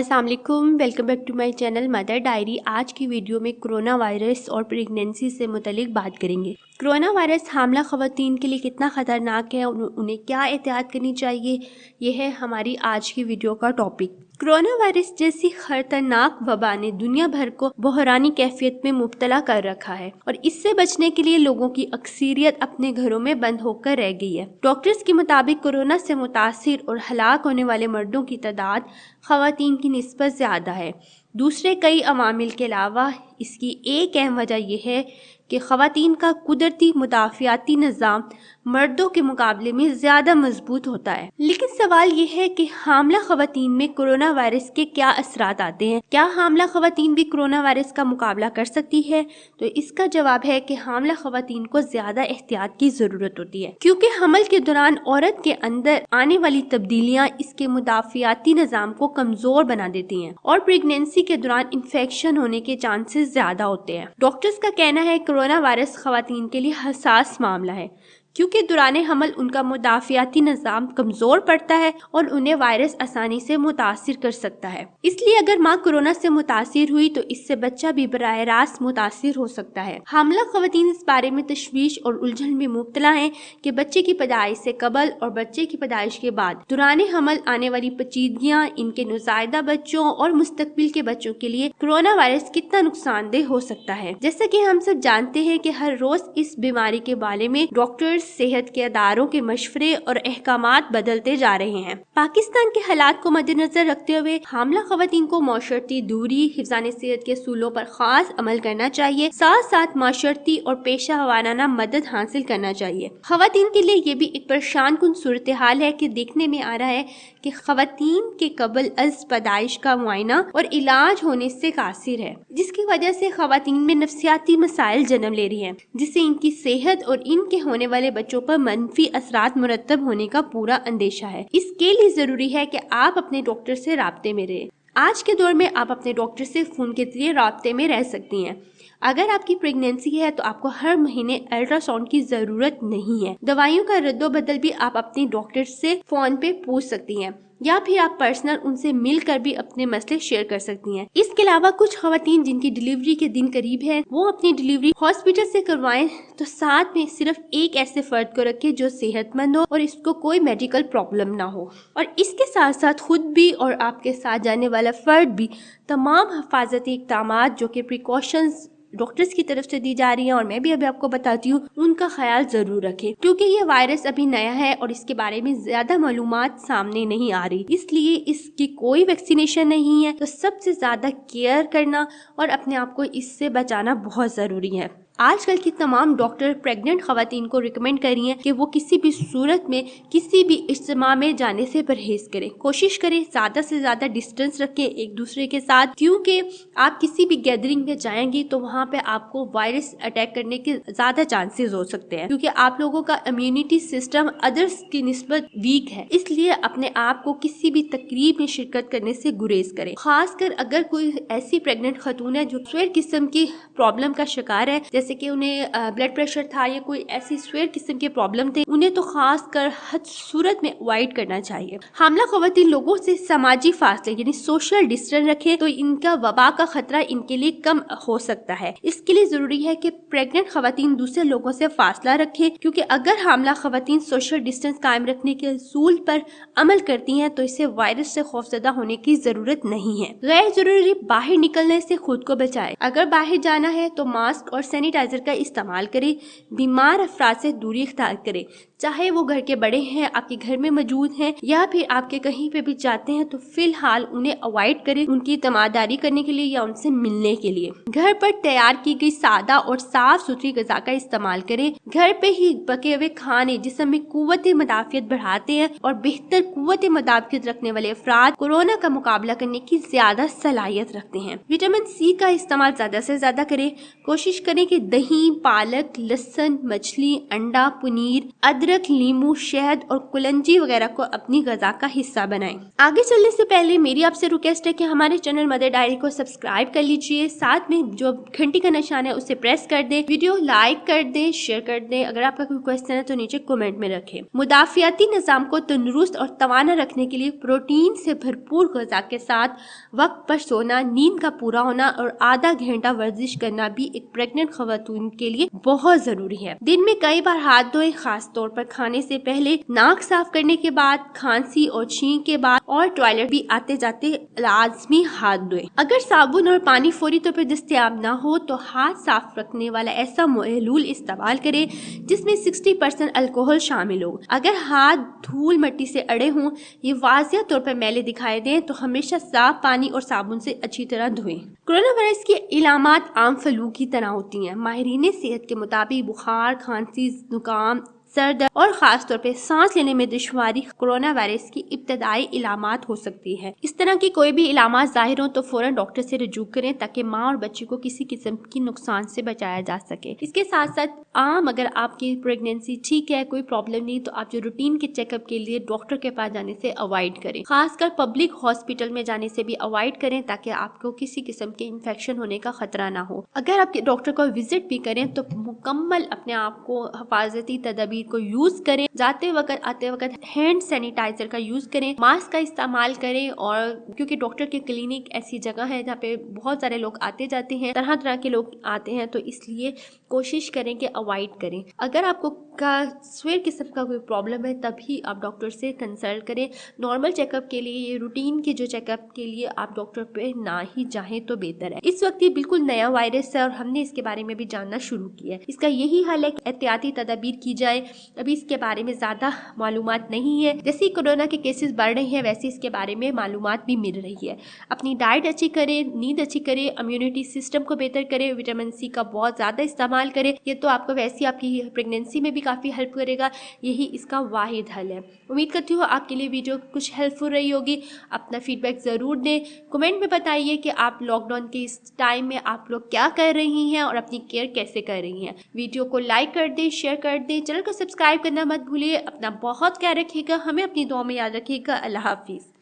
अस्सलाम वालेकुम, welcome back to my channel Mother Diary. आज की वीडियो में कोरोना वायरस और प्रेगनेंसी से मुतालिक बात करेंगे। कोरोना वायरस हामला ख़वातीन के लिए कितना ख़तरनाक है, उन्हें क्या एहतियात करनी चाहिए, यह है हमारी आज की वीडियो का टॉपिक। कोरोना वायरस जैसी खतरनाक वबा ने दुनिया भर को बहरानी कैफियत में मुब्तला कर रखा है और इससे बचने के लिए लोगों की अक्सरियत अपने घरों में बंद होकर रह गई है। डॉक्टर्स के मुताबिक कोरोना से मुतासिर और हलाक होने वाले मर्दों की तादाद ख़वातीन की निस्बत ज़्यादा है। दूसरे कई अवामिल के अलावा इसकी एक अहम वजह यह है कि ख़वातीन का कुदरती मुदाफ़ियाती निज़ाम मर्दों के मुकाबले में ज़्यादा मजबूत होता है। लेकिन सवाल यह है कि हामला ख़वातीन में कोरोना वायरस के क्या असरात आते हैं। क्या हामला ख़वातीन भी कोरोना वायरस का मुकाबला कर सकती है? तो इसका जवाब है कि हामला ख़वातीन को ज़्यादा एहतियात की ज़रूरत होती है, क्योंकि हमल के दौरान औरत के अंदर आने वाली तब्दीलियाँ इसके मुदाफ़ियाती निज़ाम को कमज़ोर बना देती हैं और प्रेगनेंसी के दौरान इन्फेक्शन होने के चांसेस ज़्यादा होते हैं। डॉक्टर्स का कहना है कोरोना वायरस ख़वातीन के लिए हसास मामला है, क्योंकि दौराने हमल उनका मुदाफ़ियाती निज़ाम कमज़ोर पड़ता है और उन्हें वायरस आसानी से मुतासिर कर सकता है। इसलिए अगर माँ कोरोना से मुतासिर हुई तो इससे बच्चा भी बराह रास्त मुतासिर हो सकता है। हामला ख़वातीन इस बारे में तशवीश और उलझन में मुब्तला हैं कि बच्चे की पैदाइश से कबल और बच्चे की पैदाइश के बाद दौराने हमल आने वाली पेचीदगियाँ इनके नुज़ायदा बच्चों और मुस्तकबिल के बच्चों के लिए कोरोना वायरस कितना नुकसानदेह हो सकता है। जैसा कि हम सब जानते हैं कि हर रोज इस बीमारी के बारे में डॉक्टर्स, सेहत के अदारों के मशवरे और अहकामात बदलते जा रहे हैं। पाकिस्तान के हालात को मद्देनजर रखते हुए हामला ख़वातीन को माशरती दूरी, हिफ़्ज़ान सेहत के असूलों पर खास अमल करना चाहिए, साथ साथ माशरती और पेशा वाराना मदद हासिल करना चाहिए। ख़वातीन के लिए ये भी एक परेशान कुन सूरत हाल है कि देखने में आ रहा है कि ख़वातीन के कबल अज़ पैदाइश का मुआयना और इलाज होने से कासिर है, जिसकी वजह से ख़वातीन में नफ्सियाती मसाइल जन्म ले रही हैं, जिससे इनकी सेहत और इनके होने वाले बच्चों पर मनफी असरात मुरतब होने का पूरा अंदेशा है। इसके लिए जरूरी है कि आप अपने डॉक्टर से राब्ते में रहें। आज के दौर में आप अपने डॉक्टर से फोन के जरिए राब्ते में रह सकती हैं। अगर आपकी प्रेगनेंसी है तो आपको हर महीने अल्ट्रासाउंड की जरूरत नहीं है। दवाइयों का रद्दोबदल भी आप अपने डॉक्टर से फोन पे पूछ सकती हैं, या फिर आप पर्सनल उनसे मिलकर भी अपने मसले शेयर कर सकती हैं। इसके अलावा कुछ ख़वातीन जिनकी डिलीवरी के दिन करीब है, वो अपनी डिलीवरी हॉस्पिटल से करवाएं तो साथ में सिर्फ एक ऐसे फर्द को रखें जो सेहतमंद हो और इसको कोई मेडिकल प्रॉब्लम ना हो, और इसके साथ साथ खुद भी और आपके साथ जाने वाला फर्द भी तमाम हिफाजती इक़दामात जो कि प्रिकॉशंस डॉक्टर्स की तरफ से दी जा रही है और मैं भी अभी आपको बताती हूँ, उनका ख्याल जरूर रखें, क्योंकि ये वायरस अभी नया है और इसके बारे में ज्यादा मालूमात सामने नहीं आ रही, इसलिए इसकी कोई वैक्सीनेशन नहीं है। तो सबसे ज्यादा केयर करना और अपने आप को इससे बचाना बहुत जरूरी है। आजकल की तमाम डॉक्टर प्रेग्नेंट ख़वातीन को रिकमेंड कर रही हैं कि वो किसी भी सूरत में किसी भी इज्तिमा में जाने से परहेज करें। कोशिश करें ज़्यादा से ज़्यादा डिस्टेंस रखें एक दूसरे के साथ, क्योंकि आप किसी भी गैदरिंग में जाएंगी तो वहाँ पे आपको वायरस अटैक करने के ज़्यादा चांसेस हो सकते हैं, क्योंकि आप लोगों का इम्यूनिटी सिस्टम अदर्स की निस्बत वीक है। इसलिए अपने आप को किसी भी तकरीब में शिरकत करने से गुरेज करें। खासकर अगर कोई ऐसी प्रेग्नेंट खतून है जो स्वेर किस्म की प्रॉब्लम का शिकार है, जैसे कि उन्हें ब्लड प्रेशर था या कोई ऐसी स्वेर किस्म के प्रॉब्लम थे, उन्हें तो खास कर हर सूरत में अवॉइड करना चाहिए। हामला ख़वातीन लोगों से समाजी फासले यानी सोशल डिस्टेंस रखें तो इनका वबा का खतरा इनके लिए कम हो सकता है। इसके लिए जरूरी है कि प्रेग्नेंट ख़वातीन दूसरे लोगों से फासला रखें, क्योंकि अगर हामला ख़वातीन सोशल डिस्टेंस कायम रखने के असूल पर अमल करती हैं तो इसे वायरस से खौफजदा होने की जरूरत नहीं है। गैर जरूरी बाहर निकलने से खुद को बचाएं। अगर बाहर जाना है तो मास्क और सैनिटाइजर का इस्तेमाल करें। बीमार अफराद से दूरी इख्तियार करें, चाहे वो घर के बड़े हैं, आपके घर में मौजूद हैं या फिर आपके कहीं पे भी जाते हैं तो फिलहाल उन्हें अवॉइड करें उनकी तमादारी करने के लिए या उनसे मिलने के लिए। घर पर तैयार की गई सादा और साफ सुथरी ग़िज़ा का इस्तेमाल करें। घर पे ही पके हुए खाने जिस्म में कुव्वत मदाफ़ियत बढ़ाते हैं और बेहतर कुव्वत मदाफ़ियत रखने वाले अफराद कोरोना का मुकाबला करने की ज्यादा सलाहियत रखते हैं। विटामिन सी का इस्तेमाल ज्यादा से ज्यादा करें। कोशिश करें कि दही, पालक, लहसुन, मछली, अंडा, पनीर, अदरक अदरक, नींबू, शहद और कुलंजी वगैरह को अपनी ग़िज़ा का हिस्सा बनाएं। आगे चलने से पहले मेरी आपसे रिक्वेस्ट है कि हमारे चैनल मदर डायरी को सब्सक्राइब कर लीजिए, साथ में जो घंटी का निशान है उसे प्रेस कर दें, वीडियो लाइक कर दें, शेयर कर दें। अगर आपका कोई क्वेश्चन है तो नीचे कमेंट में रखें। मुदाफ़ियाती निज़ाम को तंदुरुस्त और तवाना रखने के लिए प्रोटीन से भरपूर ग़िज़ा के साथ वक्त पर सोना, नींद का पूरा होना और आधा घंटा वर्जिश करना भी एक प्रेग्नेंट ख़वातीन के लिए बहुत ज़रूरी है। दिन में कई बार हाथ धोएं, खास तौर पर खाने से पहले, नाक साफ करने के बाद, खांसी और छींक के बाद और टॉयलेट भी आते जाते लाजमी हाथ धोएं। अगर साबुन और पानी फौरी तौर पर दस्तयाब ना हो तो हाथ साफ रखने वाला ऐसा महलूल इस्तेमाल करें जिसमें 60% अल्कोहल शामिल हो। अगर हाथ धूल मिट्टी से अड़े हों, ये वाज़िया तौर पर मैले दिखाई दें तो हमेशा साफ पानी और साबुन से अच्छी तरह धोएं। कोरोना वायरस की इलामात आम फ्लू की तरह होती हैं। माहिरीन सेहत के मुताबिक बुखार, खांसी, जुकाम, सर दर्द और खास तौर पे सांस लेने में दुश्वारी कोरोना वायरस की इब्तदाई इलामात हो सकती है। इस तरह की कोई भी इलामात जाहिर हो तो फौरन डॉक्टर से रजू करें ताकि माँ और बच्चे को किसी किस्म की नुकसान से बचाया जा सके। इसके साथ साथ अगर आपकी प्रेगनेंसी ठीक है, कोई प्रॉब्लम नहीं, तो आप जो रूटीन के चेकअप के लिए डॉक्टर के पास जाने से अवॉइड करें। खासकर पब्लिक हॉस्पिटल में जाने से भी अवॉइड करें ताकि आपको किसी किस्म के इन्फेक्शन होने का खतरा ना हो। अगर आप डॉक्टर को विजिट भी करें तो मुकम्मल अपने आप को हिफाजती तदबीर को यूज करें। जाते वक्त आते वक्त हैंड सैनिटाइजर का यूज करें, मास्क का इस्तेमाल करें। और क्योंकि डॉक्टर की क्लिनिक ऐसी जगह है जहाँ पे बहुत सारे लोग आते जाते हैं, तरह तरह के लोग आते हैं, तो इसलिए कोशिश करें कि अवॉइड करें। अगर आपको स्वेर किस्म का कोई प्रॉब्लम है तभी आप डॉक्टर से कंसल्ट करें। नॉर्मल चेकअप के लिए, रूटीन के जो चेकअप के लिए आप डॉक्टर पे ना ही जाएं तो बेहतर है। इस वक्त ये बिल्कुल नया वायरस है और हमने इसके बारे में भी जानना शुरू किया है। इसका यही हल है कि एहतियाती तदाबीर की जाए। अभी इसके बारे में ज़्यादा मालूमात नहीं है। जैसे कोरोना के केसेस बढ़ रहे हैं वैसे इसके बारे में मालूमात भी मिल रही है। अपनी डाइट अच्छी करें, नींद अच्छी करें, इम्यूनिटी सिस्टम को बेहतर करें, विटामिन सी का बहुत ज़्यादा इस्तेमाल करें। ये तो आपको वैसे आपकी प्रेगनेंसी में भी काफ़ी हेल्प करेगा। यही इसका वाहिद हल है। उम्मीद करती हूँ आपके लिए वीडियो कुछ हेल्पफुल रही होगी। अपना फीडबैक ज़रूर दें, कमेंट में बताइए कि आप लॉकडाउन के इस टाइम में आप लोग क्या कर रही हैं और अपनी केयर कैसे कर रही हैं। वीडियो को लाइक कर दें, शेयर कर दें, चैनल को सब्सक्राइब करना मत भूलिए। अपना बहुत ख्याल रखिएगा, हमें अपनी दुआ में याद रखिएगा। अल्लाह हाफिज़।